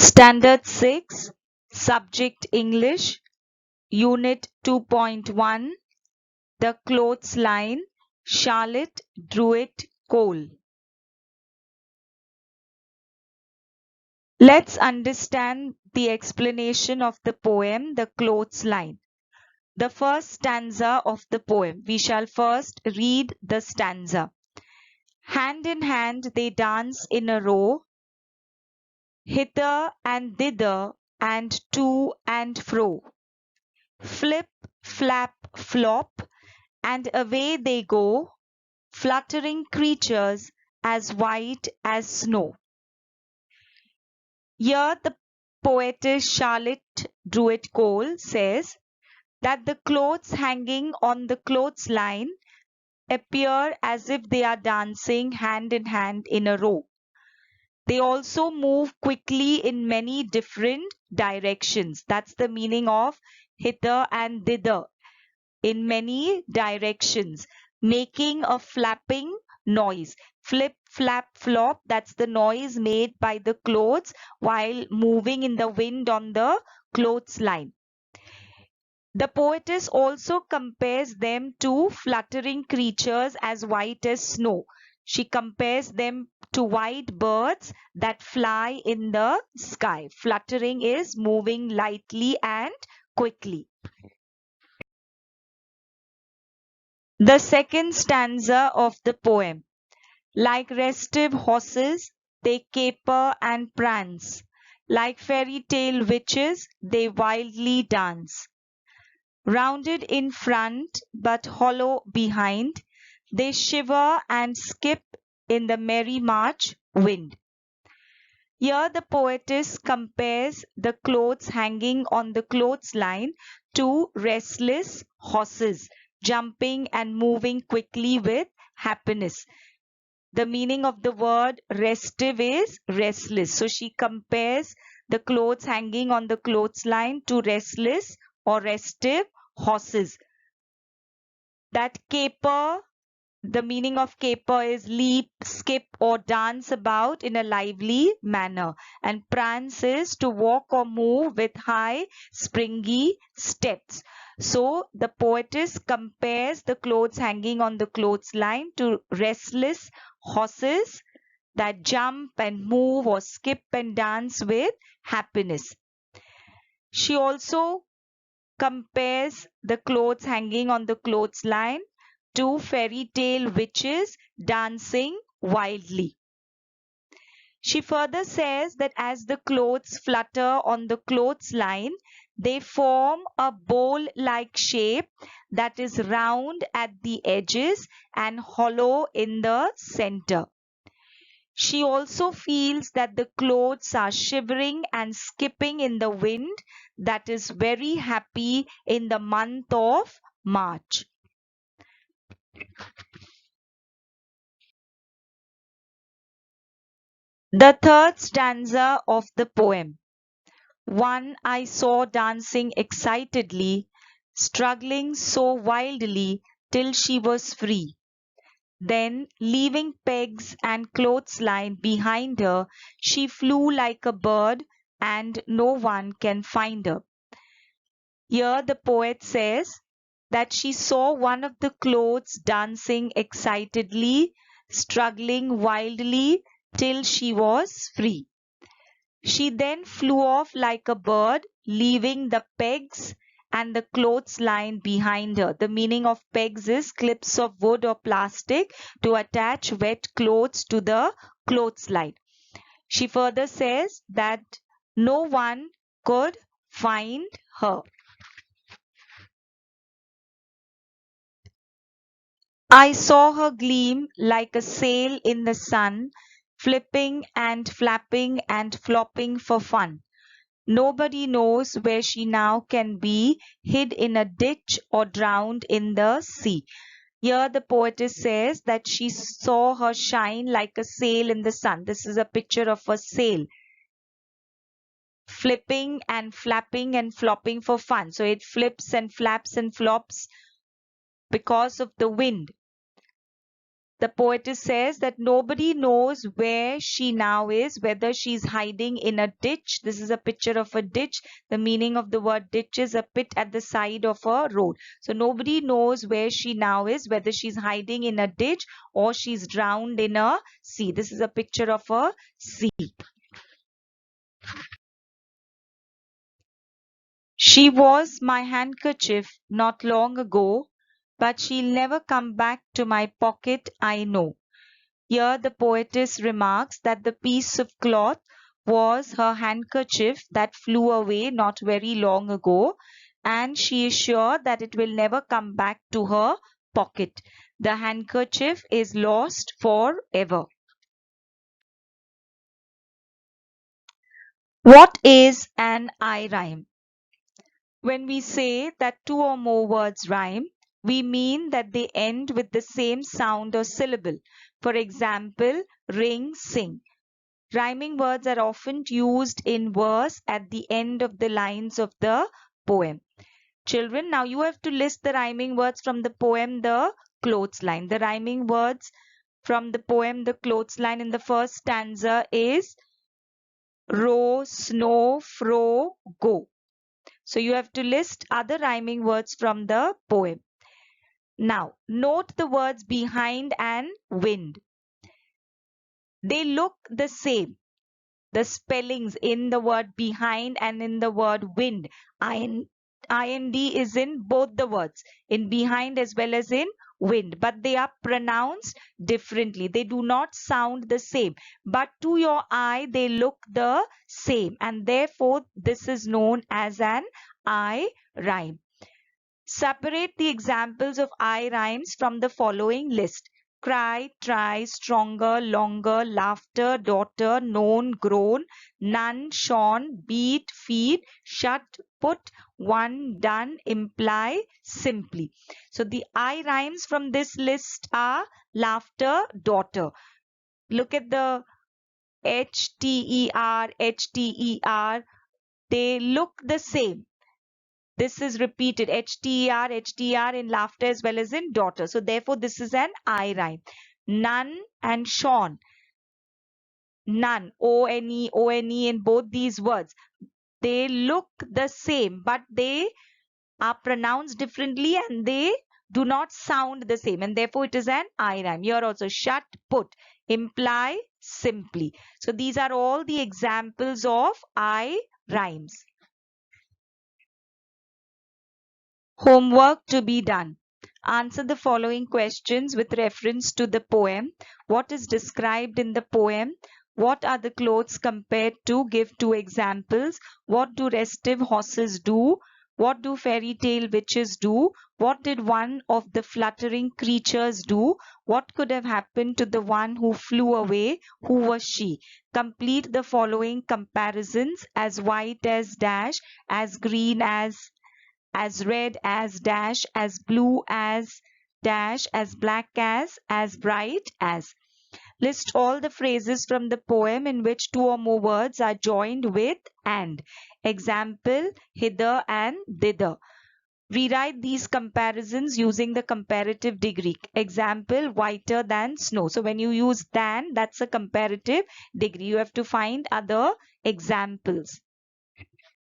Standard 6, Subject English, Unit 2.1, The Clothesline, Charlotte Druitt Cole. Let's understand the explanation of the poem, The Clothesline. The first stanza of the poem. We shall first read the stanza. Hand in hand they dance in a row, hither and thither and to and fro. Flip, flap, flop, and away they go, fluttering creatures as white as snow. Here the poetess Charlotte Druitt Cole says that the clothes hanging on the clothesline appear as if they are dancing hand in hand in a row. They also move quickly in many different directions. That's the meaning of hither and thither, in many directions, making a flapping noise. Flip, flap, flop, that's the noise made by the clothes while moving in the wind on the clothesline. The poetess also compares them to fluttering creatures as white as snow. She compares them to white birds that fly in the sky. Fluttering is moving lightly and quickly. The second stanza of the poem. Like restive horses, they caper and prance. Like fairy tale witches, they wildly dance. Rounded in front, but hollow behind, they shiver and skip in the merry March wind. Here the poetess compares the clothes hanging on the clothesline to restless horses, jumping and moving quickly with happiness. The meaning of the word restive is restless. So she compares the clothes hanging on the clothesline to restless or restive horses that caper. The meaning of caper is leap, skip, or dance about in a lively manner. And prance is to walk or move with high, springy steps. So the poetess compares the clothes hanging on the clothesline to restless horses that jump and move or skip and dance with happiness. She also compares the clothes hanging on the clothesline to fairy tale witches dancing wildly. She further says that as the clothes flutter on the clothesline, they form a bowl-like shape that is round at the edges and hollow in the center. She also feels that the clothes are shivering and skipping in the wind that is very happy in the month of March. The third stanza of the poem. One I saw dancing excitedly, struggling so wildly till she was free. Then, leaving pegs and clothesline behind her, she flew like a bird, and no one can find her. Here the poet says that she saw one of the clothes dancing excitedly, struggling wildly till she was free. She then flew off like a bird, leaving the pegs and the clothesline behind her. The meaning of pegs is clips of wood or plastic to attach wet clothes to the clothesline. She further says that no one could find her. I saw her gleam like a sail in the sun, flipping and flapping and flopping for fun. Nobody knows where she now can be, hid in a ditch or drowned in the sea. Here the poetess says that she saw her shine like a sail in the sun. This is a picture of a sail, flipping and flapping and flopping for fun. So it flips and flaps and flops because of the wind. The poetess says that nobody knows where she now is, whether she's hiding in a ditch. This is a picture of a ditch. The meaning of the word ditch is a pit at the side of a road. So nobody knows where she now is, whether she's hiding in a ditch or she's drowned in a sea. This is a picture of a sea. She was my handkerchief not long ago, but she'll never come back to my pocket, I know. Here the poetess remarks that the piece of cloth was her handkerchief that flew away not very long ago, and she is sure that it will never come back to her pocket. The handkerchief is lost forever. What is an I rhyme? When we say that two or more words rhyme, we mean that they end with the same sound or syllable. For example, ring, sing. Rhyming words are often used in verse at the end of the lines of the poem. Children, now you have to list the rhyming words from the poem The Clothesline. The rhyming words from the poem The Clothesline in the first stanza is row, snow, fro, go. So you have to list other rhyming words from the poem. Now, note the words behind and wind. They look the same. The spellings in the word behind and in the word wind. IND is in both the words, in behind as well as in wind, but they are pronounced differently. They do not sound the same, but to your eye they look the same, and therefore this is known as an I rhyme. Separate the examples of I rhymes from the following list. Cry, try, stronger, longer, laughter, daughter, known, grown, none, shone, beat, feed, shut, put, one, done, imply, simply. So the I rhymes from this list are laughter, daughter. Look at the HTER. They look the same. This is repeated HTER in laughter as well as in daughter. So therefore this is an I rhyme. None and shone. None, O-N-E in both these words. They look the same, but they are pronounced differently and they do not sound the same, and therefore it is an I rhyme. Here also shut, put, imply, simply. So these are all the examples of I rhymes. Homework to be done. Answer the following questions with reference to the poem. What is described in the poem? What are the clothes compared to? Give two examples. What do restive horses do? What do fairy tale witches do? What did one of the fluttering creatures do? What could have happened to the one who flew away? Who was she? Complete the following comparisons: as white as dash, as green as red as dash, as blue as dash, as black as bright as. List all the phrases from the poem in which two or more words are joined with and. Example, hither and thither. Rewrite these comparisons using the comparative degree. Example, whiter than snow. So when you use than, that's a comparative degree. You have to find other examples.